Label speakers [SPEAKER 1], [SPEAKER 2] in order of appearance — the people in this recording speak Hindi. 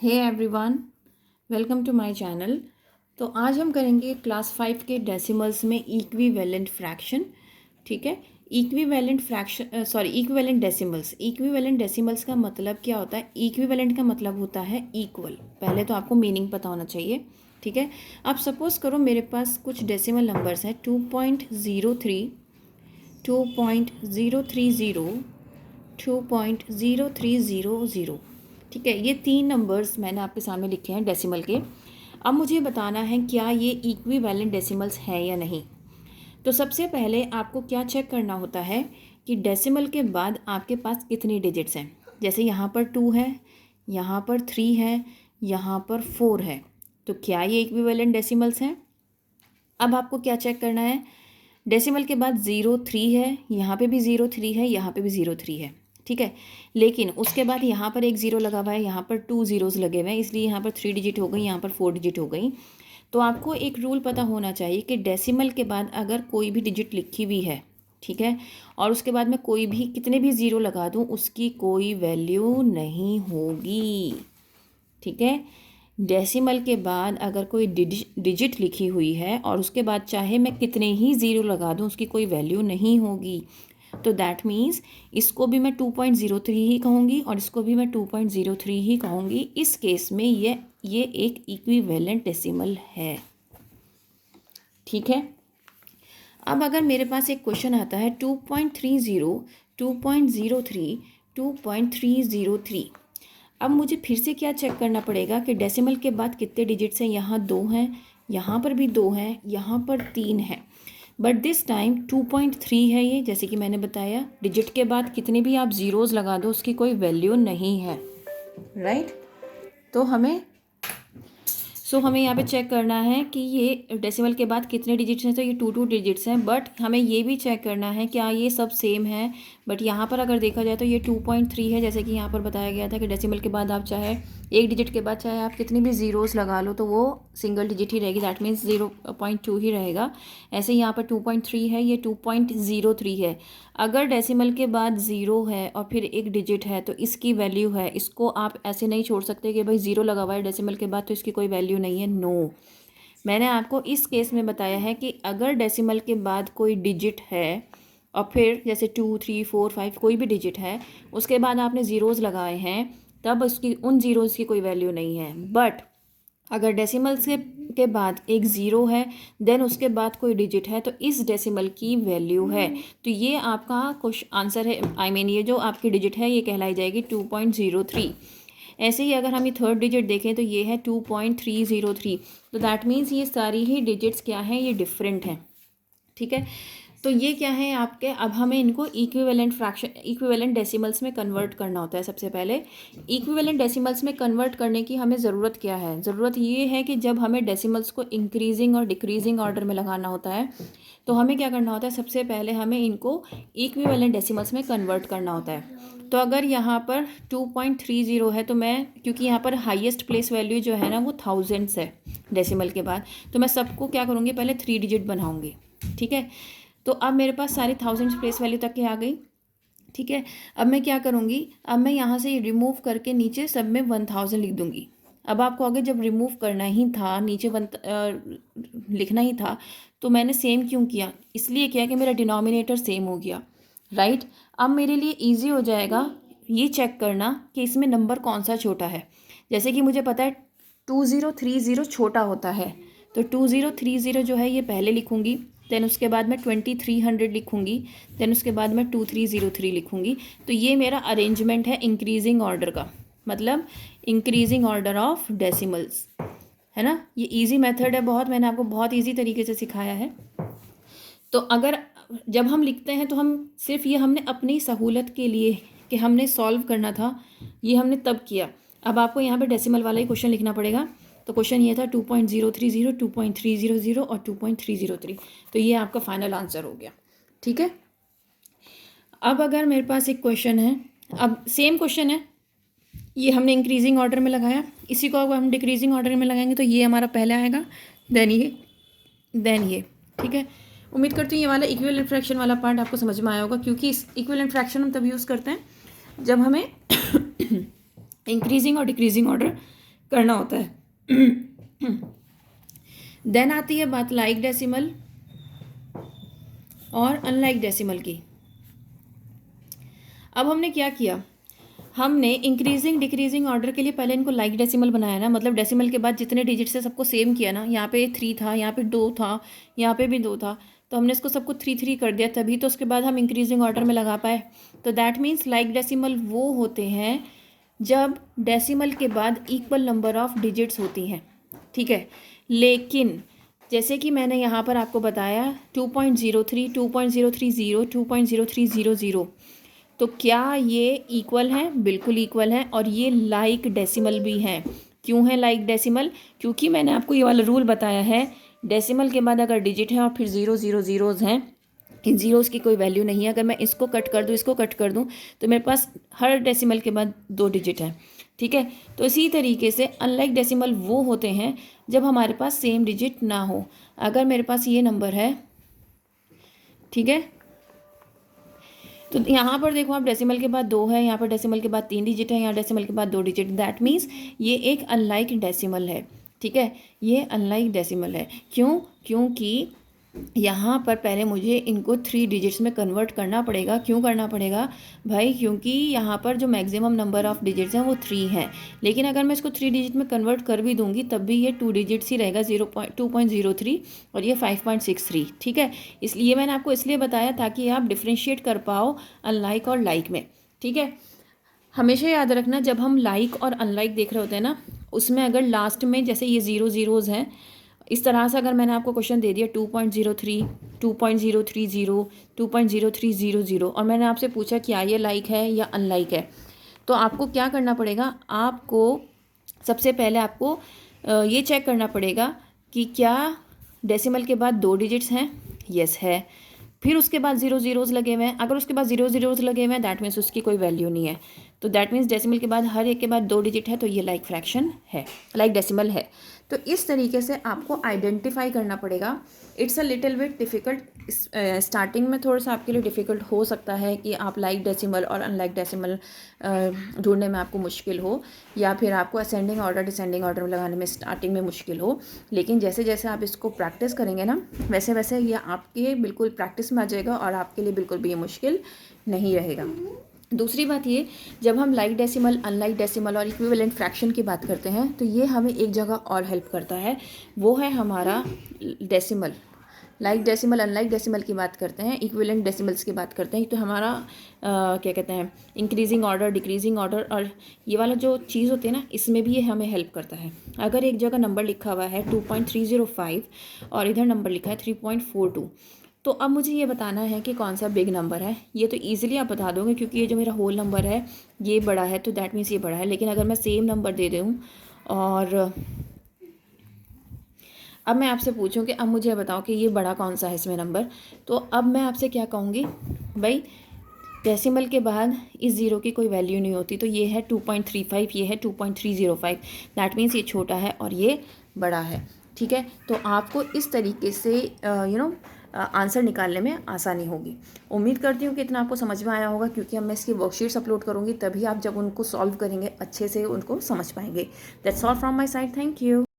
[SPEAKER 1] Hey everyone, welcome to my channel. तो आज हम करेंगे क्लास 5 के डेसिमल्स में इक्विवेलेंट फ्रैक्शन। ठीक है, equivalent fraction equivalent decimals. Equivalent decimals का मतलब क्या होता है? इक्विवेलेंट का मतलब होता है इक्वल। पहले तो आपको मीनिंग पता होना चाहिए। ठीक है, अब सपोज करो मेरे पास कुछ डेसिमल नंबर्स हैं 2.03, 2.030, 2.0300। ठीक है, ये तीन नंबर्स मैंने आपके सामने लिखे हैं डेसिमल के। अब मुझे बताना है क्या ये इक्विवेलेंट डेसिमल्स हैं या नहीं। तो सबसे पहले आपको क्या चेक करना होता है कि डेसिमल के बाद आपके पास कितनी डिजिट्स हैं। जैसे यहाँ पर 2 है, यहाँ पर 3 है, यहाँ पर 4 है। तो क्या ये इक्विवेलेंट डेसिमल्स हैं? अब आपको क्या चेक करना है, डेसिमल के बाद 0.3 है, यहाँ पे भी 0.3 है, यहाँ पे भी 0.3 है। ठीक है, लेकिन उसके बाद यहाँ पर एक ज़ीरो लगा हुआ है, यहाँ पर 2 ज़ीरोज़ लगे हुए हैं, इसलिए यहाँ पर 3 डिजिट हो गई, यहाँ पर 4 डिजिट हो गई। तो आपको एक रूल पता होना चाहिए कि डेसिमल के बाद अगर कोई भी डिजिट लिखी हुई है, ठीक है, और उसके बाद मैं कोई भी कितने भी ज़ीरो लगा दूँ उसकी कोई वैल्यू नहीं होगी। ठीक है, डेसिमल के बाद अगर कोई डिजिट लिखी हुई है और उसके बाद चाहे मैं कितने ही ज़ीरो लगा दूँ उसकी कोई वैल्यू नहीं होगी। तो दैट मीन्स इसको भी मैं 2.03 ही कहूँगी और इसको भी मैं 2.03 ही कहूँगी। इस केस में ये एक इक्विवेलेंट डेसिमल है। ठीक है, अब अगर मेरे पास एक क्वेश्चन आता है 2.30, 2.03, 2.303। अब मुझे फिर से क्या चेक करना पड़ेगा कि डेसिमल के बाद कितने डिजिट्स हैं। यहाँ 2 हैं, यहाँ पर भी 2 हैं, यहाँ पर 3 है, बट दिस टाइम 2.3 है ये। जैसे कि मैंने बताया, डिजिट के बाद कितने भी आप ज़ीरोज़ लगा दो उसकी कोई वैल्यू नहीं है, राइट। तो हमें यहाँ पे चेक करना है कि ये डेसिमल के बाद कितने डिजिट्स हैं। तो ये 2 डिजिट्स हैं, बट हमें ये भी चेक करना है क्या ये सब सेम है। बट यहाँ पर अगर देखा जाए तो ये 2.3 है, जैसे कि यहाँ पर बताया गया था कि डेसिमल के बाद आप चाहे एक डिजिट के बाद चाहे आप कितनी भी ज़ीरोज़ लगा लो तो वो सिंगल डिजिट ही रहेगी, दैट मीन्स 0.2 ही रहेगा। ऐसे यहाँ पर 2.3 है, ये 2.03 है। अगर डेसिमल के बाद ज़ीरो है और फिर एक डिजिट है तो इसकी वैल्यू है। इसको आप ऐसे नहीं छोड़ सकते कि भाई ज़ीरो लगा हुआ है डेसिमल के बाद तो इसकी कोई वैल्यू नहीं है। नो, मैंने आपको इस केस में बताया है कि अगर डेसिमल के बाद कोई डिजिट है और फिर जैसे 2, 3, 4, 5 कोई भी डिजिट है, उसके बाद आपने ज़ीरोज़ लगाए हैं, तब उसकी उन ज़ीरोज़ की कोई वैल्यू नहीं है। बट अगर डेसिमल के बाद एक ज़ीरो है देन उसके बाद कोई डिजिट है तो इस डेसिमल की वैल्यू है। तो ये आपका क्वेश्चन आंसर है, ये जो आपकी डिजिट है ये कहलाई जाएगी 2.03। ऐसे ही अगर हम ये थर्ड डिजिट देखें तो ये है 2.303। तो दैट मीन्स ये सारी ही डिजिट्स क्या हैं, ये डिफरेंट हैं। ठीक है, तो ये क्या है आपके, अब हमें इनको इक्विवेलेंट डेसिमल्स में कन्वर्ट करना होता है। सबसे पहले इक्विवेलेंट डेसिमल्स में कन्वर्ट करने की हमें ज़रूरत क्या है? ज़रूरत ये है कि जब हमें डेसिमल्स को इंक्रीजिंग और डिक्रीजिंग ऑर्डर में लगाना होता है तो हमें क्या करना होता है, सबसे पहले हमें इनको इक्विवेलेंट डेसिमल्स में कन्वर्ट करना होता है। तो अगर यहाँ पर 2.30 है तो मैं, क्योंकि यहाँ पर हाईएस्ट प्लेस वैल्यू जो है ना वो थाउजेंड्स है डेसिमल के बाद, तो मैं सबको क्या करूँगी, पहले 3 डिजिट बनाऊँगी। ठीक है, तो अब मेरे पास सारी थाउजेंड्स प्लेस वैल्यू तक की आ गई। ठीक है, अब मैं क्या करूँगी, अब मैं यहाँ से रिमूव करके नीचे सब में 1000 लिख दूँगी। अब आपको आगे जब रिमूव करना ही था, नीचे लिखना ही था, तो मैंने सेम क्यों किया? इसलिए किया कि मेरा डिनोमिनेटर सेम हो गया, राइट। अब मेरे लिए ईजी हो जाएगा ये चेक करना कि इसमें नंबर कौन सा छोटा है। जैसे कि मुझे पता है 2030 छोटा होता है, तो 2030 जो है ये पहले लिखूँगी, देन उसके बाद मैं 2300 लिखूँगी, देन उसके बाद मैं 2303 लिखूँगी। तो ये मेरा अरेंजमेंट है इंक्रीजिंग ऑर्डर का, मतलब इंक्रीजिंग ऑर्डर ऑफ डेसिमल्स, है ना। ये इजी मेथड है बहुत, मैंने आपको बहुत इजी तरीके से सिखाया है। तो अगर जब हम लिखते हैं तो हम सिर्फ ये हमने अपनी सहूलत के लिए कि हमने सॉल्व करना था, ये हमने तब किया। अब आपको यहाँ पे डेसिमल वाला ही क्वेश्चन लिखना पड़ेगा। तो क्वेश्चन ये था 2.030, 2.300 और 2.303। तो ये आपका फाइनल आंसर हो गया। ठीक है, अब अगर मेरे पास एक क्वेश्चन है, अब सेम क्वेश्चन है, ये हमने इंक्रीजिंग ऑर्डर में लगाया, इसी को अगर हम डिक्रीजिंग ऑर्डर में लगाएंगे तो ये हमारा पहले आएगा, देन ये। ठीक है, उम्मीद करती हूँ ये वाला इक्विवेलेंट फ्रैक्शन वाला पार्ट आपको समझ में आया होगा, क्योंकि इस इक्विवेलेंट फ्रैक्शन हम तब यूज़ करते हैं जब हमें इंक्रीजिंग और डिक्रीजिंग ऑर्डर करना होता है। देन आती है बात लाइक डेसिमल और अनलाइक डेसिमल की। अब हमने क्या किया, हमने इंक्रीजिंग डिक्रीजिंग ऑर्डर के लिए पहले इनको लाइक डेसिमल बनाया ना, मतलब डेसिमल के बाद जितने डिजिट्स है सबको सेम किया ना। यहाँ पे 3 था, यहाँ पे 2 था, यहाँ पे भी 2 था, तो हमने इसको सबको 3 3 कर दिया, तभी तो उसके बाद हम इंक्रीजिंग ऑर्डर में लगा पाए। तो दैट मीन्स लाइक डेसिमल वो होते हैं जब डेसिमल के बाद इक्वल नंबर ऑफ डिजिट्स होती हैं, ठीक है। लेकिन जैसे कि मैंने यहाँ पर आपको बताया 2.03, 2.030, 2.0300, तो क्या ये इक्वल हैं? बिल्कुल इक्वल हैं। और ये लाइक डेसिमल भी हैं। क्यों है लाइक डेसिमल? क्योंकि मैंने आपको ये वाला रूल बताया है, डेसिमल के बाद अगर डिजिट है और फिर 0 0 0 हैं, इन जीरोज़ की कोई वैल्यू नहीं है। अगर मैं इसको कट कर दूँ, इसको कट कर दूँ, तो मेरे पास हर डेसिमल के बाद 2 डिजिट हैं, ठीक है। तो इसी तरीके से अनलाइक डेसिमल वो होते हैं जब हमारे पास सेम डिजिट ना हो। अगर मेरे पास ये नंबर है, ठीक है, तो यहाँ पर देखो आप, डेसिमल के बाद 2 है, यहाँ पर डेसिमल के बाद 3 डिजिट है, यहाँ डेसिमल के बाद 2 डिजिट, दैट मीन्स ये एक अनलाइक डेसिमल है, ठीक है। ये अनलाइक डेसिमल है। क्यों? क्योंकि यहाँ पर पहले मुझे इनको 3 डिजिट्स में कन्वर्ट करना पड़ेगा। क्यों करना पड़ेगा भाई? क्योंकि यहाँ पर जो मैक्सिमम नंबर ऑफ़ डिजिट्स हैं वो 3 हैं, लेकिन अगर मैं इसको 3 डिजिट में कन्वर्ट कर भी दूंगी तब भी ये 2 डिजिट्स ही रहेगा, 2.03 और ये 5.63, ठीक है। इसलिए मैंने आपको इसलिए बताया ताकि आप डिफ्रेंशिएट कर पाओ अनलाइक और लाइक में, ठीक है। हमेशा याद रखना, जब हम लाइक और अनलाइक देख रहे होते हैं ना, उसमें अगर लास्ट में जैसे ये 0 0 हैं, इस तरह से अगर मैंने आपको क्वेश्चन दे दिया 2.03, 2.030, 2.0300 और मैंने आपसे पूछा क्या ये लाइक है या अनलाइक है, तो आपको क्या करना पड़ेगा? आपको सबसे पहले आपको ये चेक करना पड़ेगा कि क्या डेसिमल के बाद 2 डिजिट्स हैं, यस है। फिर उसके बाद 0 0 लगे हुए हैं, अगर उसके बाद 0 0 लगे हुए हैं दैट मीन्स उसकी कोई वैल्यू नहीं है। तो दैट मीन्स डेसिमल के बाद हर एक के बाद 2 डिजिट है, तो ये लाइक फ्रैक्शन है, लाइक डेसिमल है। तो इस तरीके से आपको आइडेंटिफाई करना पड़ेगा। It's a little bit difficult, starting में थोड़ा सा आपके लिए डिफ़िकल्ट हो सकता है कि आप लाइक डेसिमल और अनलाइक डेसिमल ढूंढने में आपको मुश्किल हो, या फिर आपको असेंडिंग ऑर्डर डिसेंडिंग ऑर्डर लगाने में स्टार्टिंग में मुश्किल हो। लेकिन जैसे जैसे आप इसको प्रैक्टिस करेंगे ना, वैसे वैसे ये आपके बिल्कुल प्रैक्टिस में आ जाएगा और आपके लिए बिल्कुल भी ये मुश्किल नहीं रहेगा। दूसरी बात ये, जब हम लाइक डेसिमल, अनलाइक डेसिमल और इक्विवेलेंट फ्रैक्शन की बात करते हैं तो ये हमें एक जगह और हेल्प करता है, वो है हमारा decimal. Like decimal, unlike decimal की बात करते हैं, इक्विवेलेंट डेसिमल्स की बात करते हैं, तो हमारा क्या कहते हैं, इंक्रीजिंग ऑर्डर, डिक्रीजिंग ऑर्डर और ये वाला जो चीज़ होती है ना, इसमें भी ये हमें हेल्प करता है। अगर एक जगह नंबर लिखा हुआ है 2.305 और इधर नंबर लिखा है 3.42, तो अब मुझे ये बताना है कि कौन सा बिग नंबर है। ये तो ईजिली आप बता दोगे क्योंकि ये जो मेरा होल नंबर है ये बड़ा है, तो दैट मीन्स ये बड़ा है। लेकिन अगर मैं सेम नंबर दे दूँ और अब मैं आपसे पूछूं कि अब मुझे बताओ कि ये बड़ा कौन सा है इसमें नंबर, तो अब मैं आपसे क्या कहूँगी भाई, डेसिमल के बाद इस ज़ीरो की कोई वैल्यू नहीं होती, तो ये है 2.35, ये है 2.305, दैट मीन्स ये छोटा है और ये बड़ा है, ठीक है। तो आपको इस तरीके से आंसर निकालने में आसानी होगी। उम्मीद करती हूँ कि इतना आपको समझ में आया होगा, क्योंकि अब मैं इसकी वर्कशीट्स अपलोड करूँगी, तभी आप जब उनको सॉल्व करेंगे अच्छे से उनको समझ पाएंगे। That's all from my side, thank you.